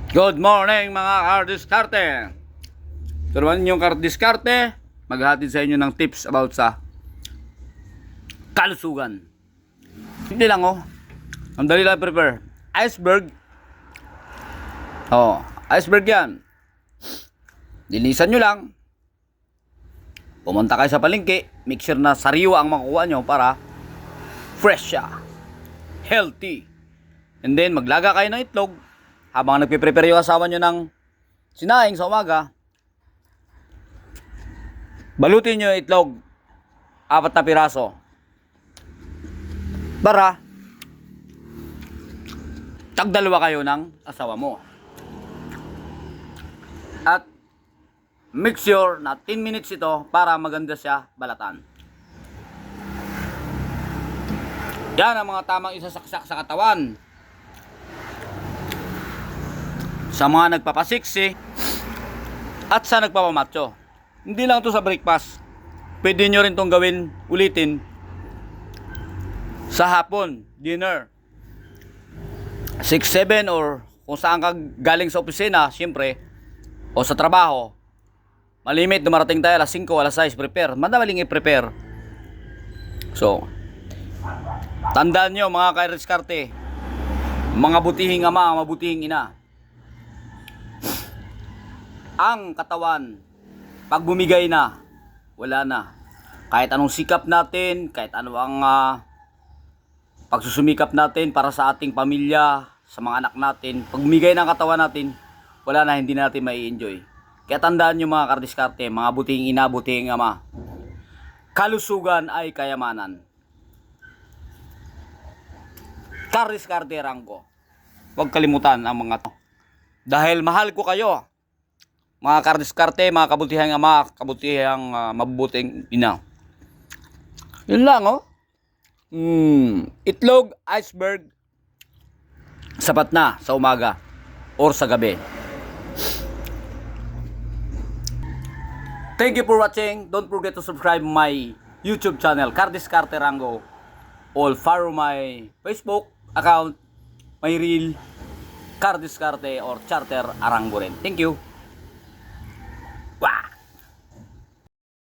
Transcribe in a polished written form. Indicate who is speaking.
Speaker 1: Good morning mga kardiskarte. Turuan yung kardiskarte, maghahatid sa inyo ng tips about sa kalusugan. Hindi lang ang dali lang prepare. Iceberg. Iceberg yan. Linisan nyo lang. Pumunta kayo sa palengke, make sure na sariwa ang makukuha nyo para fresh siya, healthy. And then maglaga kayo ng itlog. Habang nagpe-prepare yung asawa nyo ng sinaing sa umaga, balutin nyo yung itlog 4 na piraso para tagdalawa kayo ng asawa mo. At make sure na 10 minutes ito para maganda siya balatan. Yan ang mga tamang isasaksak sa katawan. Sa mga nagpapasiksi at sa nagpapamatso. Hindi lang ito sa breakfast. Pwede nyo rin itong gawin, ulitin sa hapon, dinner. 6, 7 or kung saan ka galing sa opisina, siyempre, o sa trabaho. Malimit, dumarating tayo alas 5, alas 6, prepare. Madaling i-prepare. So, tandaan nyo mga kaidiskarte, mga butihing ama, mga butihing ina. Ang katawan, pag bumigay na, wala na. Kahit anong sikap natin, kahit ano ang pagsusumikap natin para sa ating pamilya, sa mga anak natin, pag bumigay ng katawan natin, wala na, hindi natin mai-enjoy. Kaya tandaan nyo mga kardiskarte, mga butihing ina, butihing ama, kalusugan ay kayamanan. Kardiskarte Ranggo. Huwag kalimutan ang mga to. Dahil mahal ko kayo. Mga kardiskarte, mga kabutihang ama, kabutihang mabubuting ina. Yun lang Itlog, iceberg, sapat na sa umaga or sa gabi. Thank you for watching. Don't forget to subscribe my YouTube channel, Kardiskarte Ranggo. Or follow my Facebook account, my reel, Kardiskarte or Charter Arango rin. Thank you.